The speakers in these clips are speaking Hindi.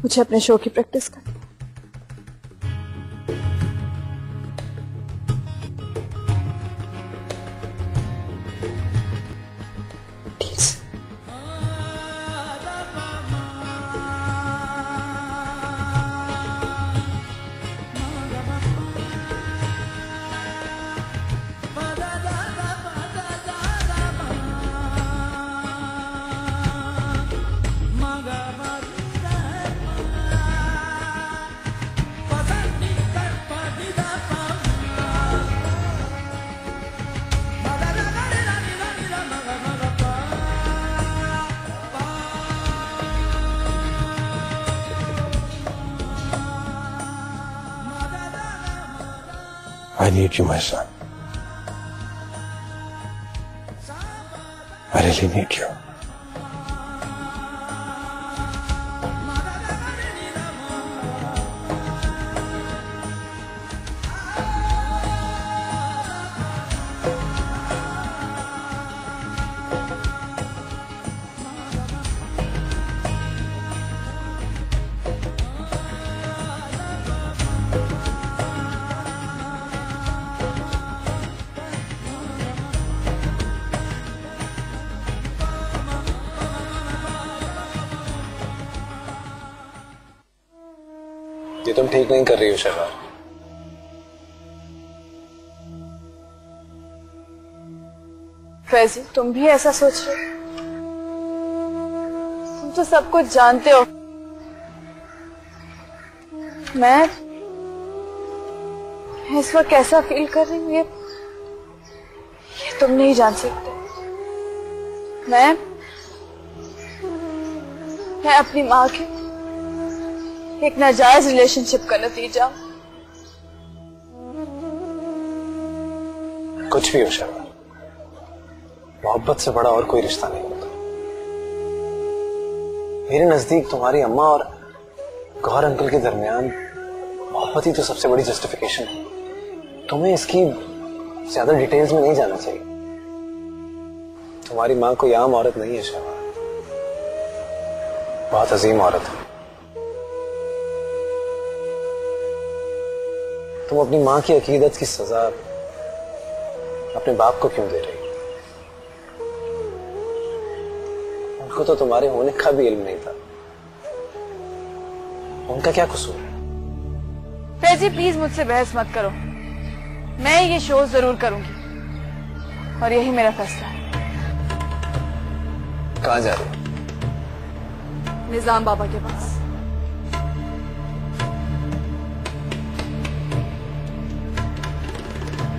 मुझे अपने शो की प्रैक्टिस करनी। I need you, my son. I really need you. ये तुम ठीक नहीं कर रही हो शहबाज। फैजी, तुम भी ऐसा सोच रहे हो? तुम तो सब कुछ जानते हो। मैं इस वक्त कैसा फील कर रही हूँ ये तुम नहीं जान सकते। मैं अपनी माँ के एक नाजायज रिलेशनशिप का नतीजा। कुछ भी हो शहबाज, मोहब्बत से बड़ा और कोई रिश्ता नहीं होता। मेरे नजदीक तुम्हारी अम्मा और गौहर अंकल के दरमियान मोहब्बत ही तो सबसे बड़ी जस्टिफिकेशन है। तुम्हें इसकी ज्यादा डिटेल्स में नहीं जाना चाहिए। तुम्हारी माँ कोई आम औरत नहीं है शहबाज, बहुत अजीम औरत है। तुम अपनी माँ की अकीदत की सजा अपने बाप को क्यों दे रही? उनको तो तुम्हारे होने का भी इल्म नहीं था। उनका क्या कसूर है? फैजी प्लीज मुझसे बहस मत करो। मैं ये शो जरूर करूंगी और यही मेरा फैसला है। कहाँ जा रही हो? निजाम बाबा के पास।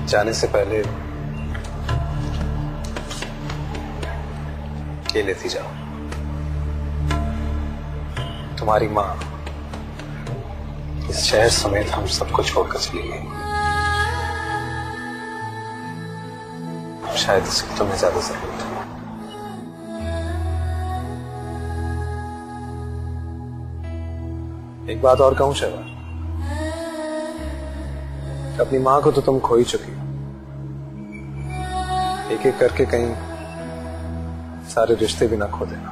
जाने से पहले ये लेती जाओ। तुम्हारी माँ इस शहर समेत हम सबको छोड़कर चली गई। शायद इसकी तुम्हें ज्यादा जरूरत है। एक बात और कहूं शहबाज, अपनी माँ को तो तुम खो ही चुकी हो। एक एक करके कहीं सारे रिश्ते भी ना खो देना।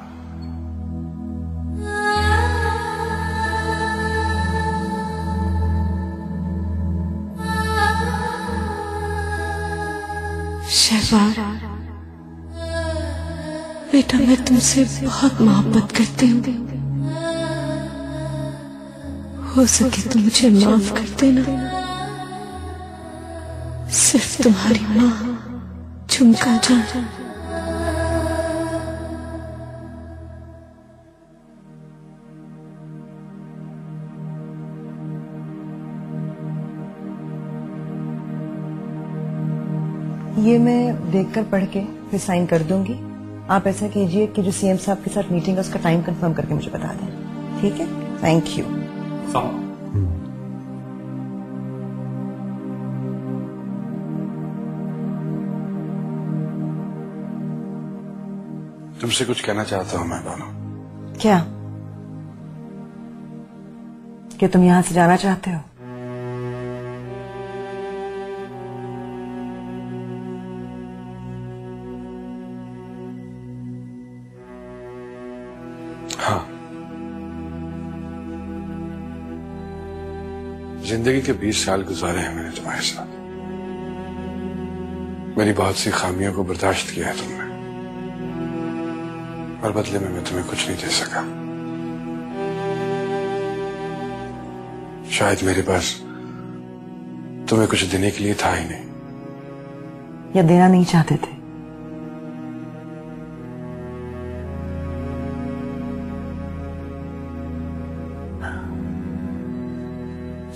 शहबाज बेटा, मैं तुमसे बहुत मोहब्बत करती हूँ। हो सके तो मुझे माफ कर देना। सिर्फ तुम्हारी माँ झुमका जान। ये मैं देखकर पढ़ के फिर साइन कर दूंगी। आप ऐसा कीजिए कि जो सीएम साहब के साथ मीटिंग है उसका टाइम कंफर्म करके मुझे बता दें। ठीक है, थैंक यू। तुमसे कुछ कहना चाहता हूँ मैं बानो। क्या? कि तुम यहां से जाना चाहते हो? हाँ, जिंदगी के 20 साल गुजारे हैं मैंने तुम्हारे साथ। मेरी बहुत सी खामियों को बर्दाश्त किया है तुमने, और बदले में मैं तुम्हें कुछ नहीं दे सका। शायद मेरे पास तुम्हें कुछ देने के लिए था ही नहीं, या देना नहीं चाहते थे।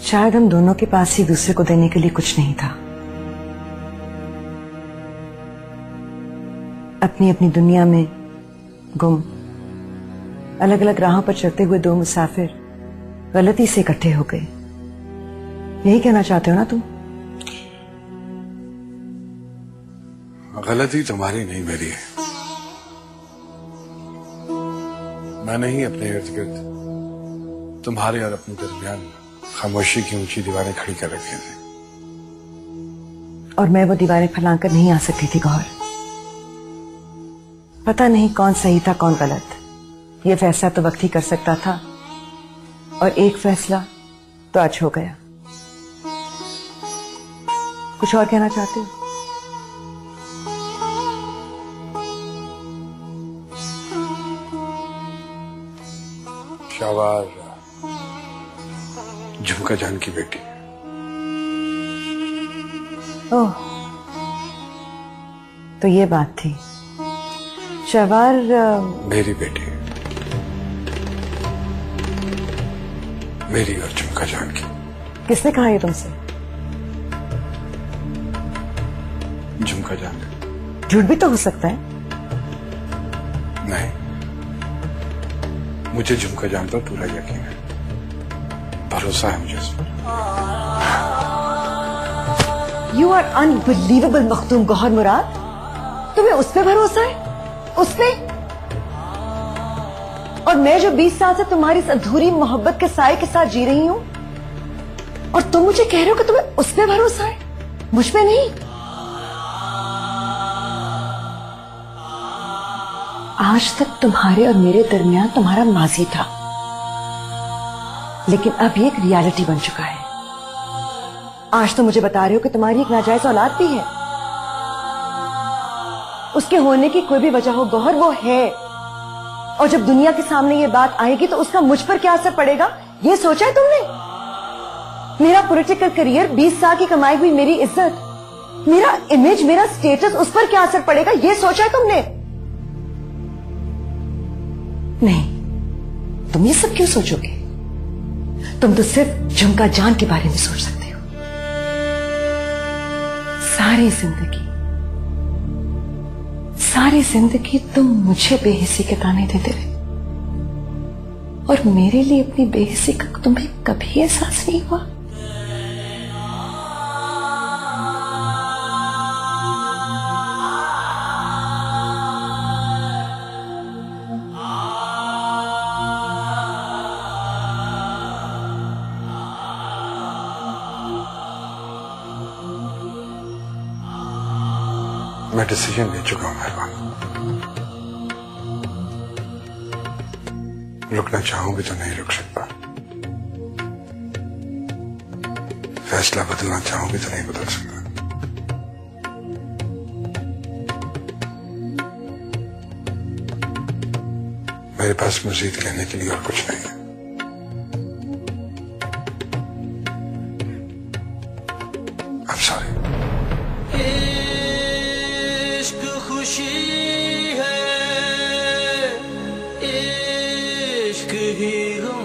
शायद हम दोनों के पास ही दूसरे को देने के लिए कुछ नहीं था। अपनी अपनी दुनिया में गुम, अलग अलग राहों पर चलते हुए दो मुसाफिर गलती से इकट्ठे हो गए। यही कहना चाहते हो ना तुम? गलती तुम्हारी नहीं मेरी है। मैंने ही अपने इर्द गिर्द तुम्हारे और अपने दरमियान खामोशी की ऊंची दीवारें खड़ी कर रखी थी, और मैं वो दीवारें फैलाकर नहीं आ सकती थी गौर। पता नहीं कौन सही था कौन गलत। ये फैसला तो वक्त ही कर सकता था, और एक फैसला तो आज हो गया। कुछ और कहना चाहते हो? शाहवार झुमका जान की बेटी। ओह, तो ये बात थी। शहवार मेरी बेटी, मेरी और झुमका जान की। किसने कहा ये तुमसे? झुमका जान। झूठ भी तो हो सकता है। नहीं, मुझे झुमका जान पर पूरा यकीन है, भरोसा है मुझे इस पर। You are unbelievable Makhdoom Gauhar Murad. तुम्हें उस पे भरोसा है? उस पे? और मैं जो 20 साल से तुम्हारी इस अधूरी मोहब्बत के साए के साथ जी रही हूं, और तुम मुझे कह रहे हो कि तुम्हें उस पे भरोसा है, मुझ पे नहीं। आज तक तुम्हारे और मेरे दरमियान तुम्हारा माजी था, लेकिन अब ये एक रियलिटी बन चुका है। आज तो मुझे बता रहे हो कि तुम्हारी एक नाजायज औलाद भी है। उसके होने की कोई भी वजह हो गौहर, वो है। और जब दुनिया के सामने ये बात आएगी तो उसका मुझ पर क्या असर पड़ेगा, ये सोचा है तुमने? मेरा पॉलिटिकल करियर, 20 साल की कमाई हुई मेरी इज्जत, मेरा इमेज, मेरा स्टेटस, उस पर क्या असर पड़ेगा, ये सोचा है तुमने? नहीं, तुम ये सब क्यों सोचोगे? तुम तो सिर्फ झुमका जान के बारे में सोच सकते हो। सारी जिंदगी तुम मुझे बेहिसी के ताने देते रहे, और मेरे लिए अपनी बेहिसी का तुम्हें कभी एहसास नहीं हुआ। मैं डिसीजन ले चुका हूं मेहरबान। रुकना चाहूं भी तो नहीं रुक सकता, फैसला बदलना चाहूं भी तो नहीं बदल सकता। मेरे पास मजीद कहने के लिए और कुछ नहीं है। I'm sorry। खुशी है, इश्क ही गम